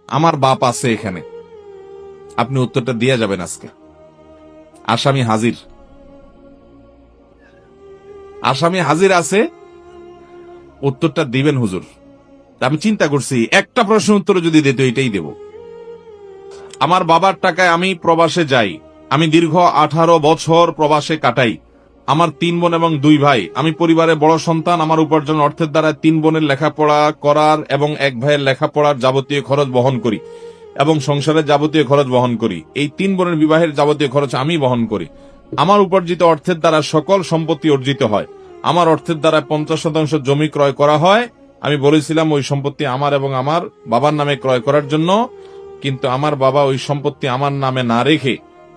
আমার বাপ আছে এখানে, আপনি উত্তরটা দিয়ে যাবেন আজকে। আসামি হাজির, আসামি হাজির আছে, উত্তরটা দিবেন হুজুর। আমি চিন্তা করছি একটা প্রশ্ন উত্তর যদি দিত এটাই দেব। আমার বাবার টাকায় আমি প্রবাসে যাই, আমি দীর্ঘ 18 বছর প্রবাসে কাটাই। আমার 3 বোন এবং 2 ভাই, আমি পরিবারে বড় সন্তান। আমার উপার্জন অর্থের দ্বারা 3 বোনের লেখাপড়া করার এবং 1 ভাইয়ের লেখাপড়ার যাবতীয় খরচ বহন করি এবং সংসারের যাবতীয় খরচ বহন করি। এই 3 বোনের বিবাহের যাবতীয় খরচ আমি বহন করি। আমার উপার্জিত অর্থের দ্বারা সকল সম্পত্তি অর্জিত হয়। আমার অর্থের দ্বারা 50% জমি ক্রয় করা হয়। আমি বলেছিলাম ওই সম্পত্তি আমার এবং আমার বাবার নামে ক্রয় করার জন্য, কিন্তু আমার বাবা ওই সম্পত্তি আমার নামে না রেখে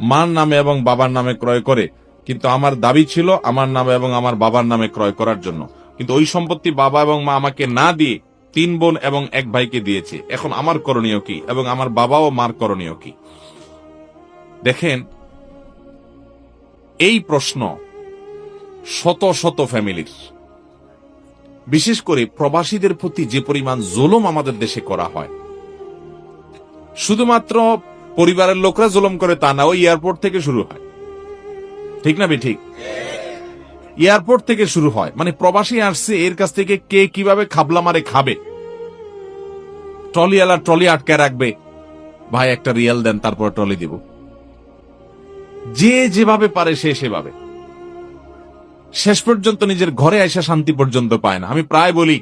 মার নামে এবং বাবার নামে ক্রয় করে। কিন্তু আমার দাবি ছিল আমার নামে এবং আমার বাবার নামে ক্রয় করার জন্য, কিন্তু ওই সম্পত্তি বাবা এবং মা আমাকে না দিয়ে 3 বোন এবং 1 ভাইকে দিয়েছে। এখন আমার করণীয় কি এবং আমার বাবা ও মার করণীয় কি? দেখেন, এই প্রশ্ন শত শত ফ্যামিলির, বিশেষ করে প্রবাসীদের প্রতি যে পরিমাণ জুলুম আমাদের দেশে করা হয়, শুধুমাত্র পরিবারের লোকরা জুলুম করে তা না, ওই এয়ারপোর্ট থেকে শুরু হয়। ঠিক না ঠিক? এয়ারপোর্ট থেকে শুরু হয়। মানে প্রবাসী আসছে, এর কাছ থেকে কে কিভাবে খাবলা মারে খাবে। ট্রলিওয়ালা ট্রলি আটকে রাখবে, ভাই একটা রিয়াল দেন তারপর ট্রলি দিব। যে যেভাবে পারে সে সেভাবে, শেষ পর্যন্ত নিজের ঘরে এসে শান্তি পর্যন্ত পায় না। আমি প্রায় বলি,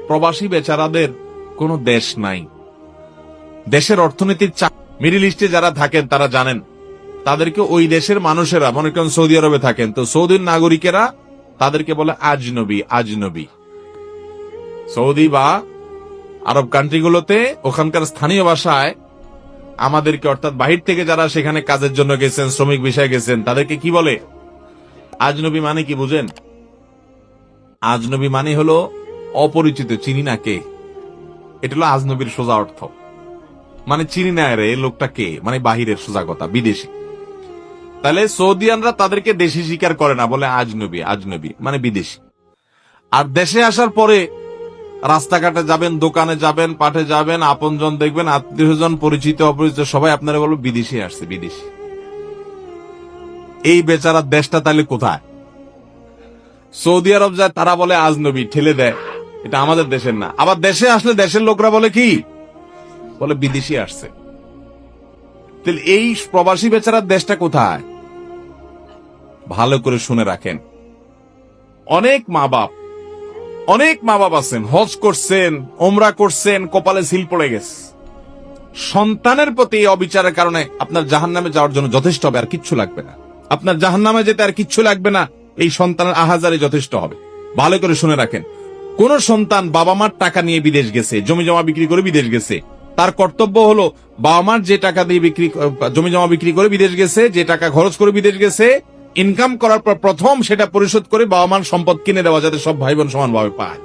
প্রবাসী বেচারাদের কোনো দেশ নাই। দেশের অর্থনীতির মিডিল ইস্টে যারা থাকেন তারা জানেন, তাদেরকে ওই দেশের মানুষেরা, মনে করেন সৌদি আরবে থাকেন, তো সৌদির নাগরিকেরা তাদেরকে বলে আজনবী। আজনবী সৌদি বা আরব কান্ট্রিগুলোতে ওখানকার স্থানীয় ভাষায় আমাদেরকে, অর্থাৎ বাহির থেকে যারা সেখানে কাজের জন্য গেছেন, শ্রমিক বিষয়ে গেছেন, তাদেরকে কি বলে? আজনবী। মানে কি বুঝেন? আজনবী মানে হলো অপরিচিত, চিনি না কে। এটা হলো আজনবীর সোজা অর্থ। মানে চিনি না রে, লোকটা কে, মানে বাহিরের, সোজা কথা, বিদেশি। তাহলে সৌদিয়ানরা তাদেরকে দেশি স্বীকার করে না, বলে আজনবী। আজনবী মানে বিদেশি। আর দেশে আসার পরে রাস্তাঘাটে যাবেন, দোকানে যাবেন, পাঠে যাবেন, আপনজন দেখবেন, আত্মীয়স্বজন, পরিচিত অপরিচিত সবাই আপনারা বলবেন বিদেশি আসছে, বিদেশি। এই বেচারার দেশটা তাহলে কোথায়? সৌদি আরব যায়, তারা বলে আজনবী, ঠেলে দেয়, এটা আমাদের দেশের না। আবার দেশে আসলে দেশের লোকরা বলে কি? বলে বিদেশি আসছে। তাহলে এই প্রবাসী বেচারার দেশটা কোথায়? ভালো করে শুনে রাখেন। অনেক মা বাপ আছেন, হজ করছেন, ওমরা করছেন, কপালে সিল পড়ে গেছে। সন্তানের প্রতি এই অবিচারের কারণে আপনার জাহান্নামে যাওয়ার জন্য যথেষ্ট হবে, আর কিচ্ছু লাগবে না। আপনার জাহান্নামে যেতে আর কিচ্ছু লাগবে না, এই সন্তানের আহাজারি যথেষ্ট হবে। ভালো করে শুনে রাখেন, কোন সন্তান বাবা মার টাকা নিয়ে বিদেশ গেছে, জমি জমা বিক্রি করে বিদেশ গেছে, তার কর্তব্য হলো বাবা মার যে টাকা দিয়ে জমি জমা বিক্রি করে বিদেশ গেছে, যে টাকা খরচ করে বিদেশ গেছে, ইনকাম করার পর প্রথম সেটা পরিশোধ করে বাবা মার সম্পদ কিনে দেওয়া, যাতে সব ভাই বোন সমানভাবে পায়।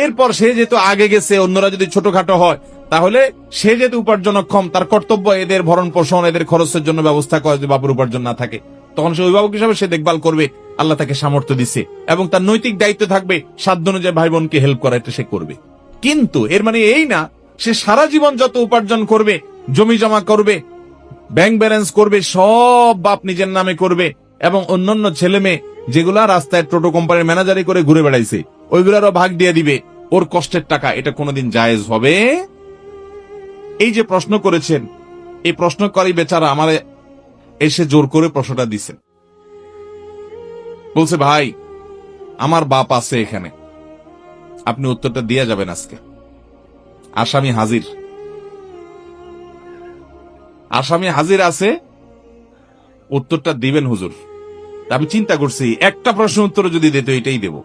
এরপর সে যেহেতু আগে গেছে, অন্যরা যদি ছোটখাটো হয়, তাহলে সে যেহেতু উপার্জনক্ষম, তার কর্তব্য এদের ভরণ পোষণ, এদের খরচের জন্য ব্যবস্থা করে। যদি বাবুর উপার্জন না থাকে, তখন সে অভিভাবক হিসাবে সে দেখভাল করবে। আল্লাহ তাকে সামর্থ্য দিচ্ছে এবং তার নৈতিক দায়িত্ব থাকবে সাধ্য অনুযায়ী ভাই বোনকে হেল্প করা, এটা সে করবে। কিন্তু এর মানে এই না সে সারা জীবন যত উপার্জন করবে, জমি জমা করবে, ব্যাংক ব্যালেন্স করবে, সব বাপ নিজের নামে করবে এবং অন্যান্য ছেলে মেয়ে যেগুলা রাস্তায় টোটো কোম্পানির ম্যানেজারি করে ঘুরে বেড়াইছে, ওইগুলারও ভাগ দিয়ে দিবে ওর কষ্টের টাকা। এটা কোনোদিন জায়েজ হবে? এই যে প্রশ্ন করেছেন, এই প্রশ্নকারী বেচারা আমার এসে জোর করে প্রশ্নটা দিছে, বলছে ভাই আমার বাপ আছে এখানে, আপনি উত্তরটা দিয়ে যাবেন আজকে। আসামি হাজির, আসামি হাজির আছে, উত্তরটা দিবেন হুজুর। আমি চিন্তা করছি একটা প্রশ্ন উত্তর যদি দিত এটাই দেব।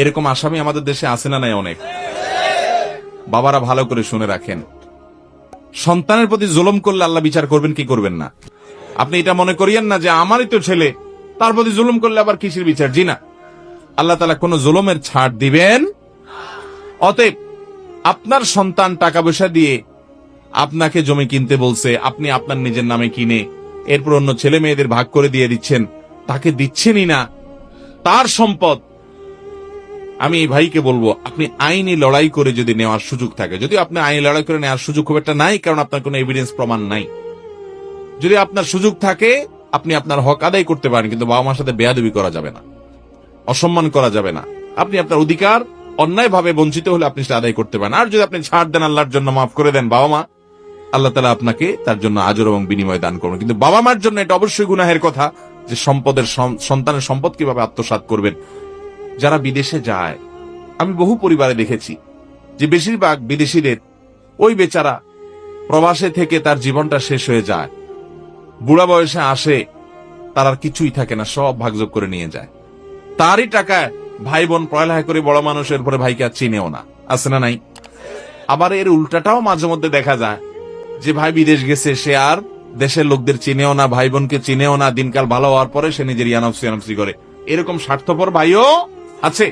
এরকম আসামি আমাদের দেশে আছে না নাই? অনেক। বাবারা ভালো করে শুনে রাখেন, সন্তানের প্রতি জুলুম করলে আল্লাহ বিচার করবেন কি করবেন না? আপনি এটা মনে করিয়েন না যে আমারই তো ছেলে, তার প্রতি জুলুম করলে আবার কিসের বিচার। জি না, আল্লাহ তাআলা কোন জুলুমের ছাড় দিবেন। অতএব আপনার সন্তান টাকা পয়সা দিয়ে আপনাকে জমি কিনতে বলছে, আপনি আপনার নিজের নামে কিনে এরপর অন্য ছেলে মেয়েদের ভাগ করে দিয়ে দিচ্ছেন, তাকে দিচ্ছেনই না, তার সম্পদ আমি এই ভাইকে বলবো, আপনি আইনি লড়াই করে যদি নেওয়ার সুযোগ থাকে, যদিও আপনি আইনি লড়াই করে নেওয়ার সুযোগ খুব একটা নাই, কারণ আপনার কোনো এভিডেন্স প্রমাণ নাই। যদি আপনার সুযোগ থাকে, আপনি আপনার হক আদায় করতে পারেন, কিন্তু বাবা মার সাথে বেয়াদবি করা যাবে না, অসম্মান করা যাবে না। আপনি আপনার অধিকার অন্যায়ভাবে বঞ্চিত হলে আপনি সেটা আদায় করতে পারেন। আর যদি আপনি ছাড় দেন, আল্লাহর জন্য মাফ করে দেন বাবা মা, আল্লাহ তাআলা আপনাকে তার জন্য আজর এবং বিনিময় দান করবেন। কিন্তু বাবা মার জন্য এটা অবশ্যই গুনাহের কথা যে সন্তানের সম্পদ কিভাবে আত্মসাৎ করবেন। যারা বিদেশে যায়, আমি বহু পরিবারে দেখেছি যে বেশিরভাগ বিদেশিদের ওই বেচারা প্রবাসে থেকে তার জীবনটা শেষ হয়ে যায়, বুড়া বয়সে আসে, তার আর কিছুই থাকে না, সব ভাগযোগ করে নিয়ে যায়। তারই টাকায় ভাই বোন পড়ালেখা করে বড় মানুষের পরে ভাইকে আর চিনেও না, আছে না নাই? আবার এর উল্টাটাও মাঝে মধ্যে দেখা যায় যে ভাই বিদেশ গেছে, সে আর দেশের লোকদের চিনেও না, ভাই বোনকে চিনেও না, দিনকাল ভালো হওয়ার পরে সে নিজের ইয়ানফসি করে। এরকম স্বার্থপর ভাইও আছে।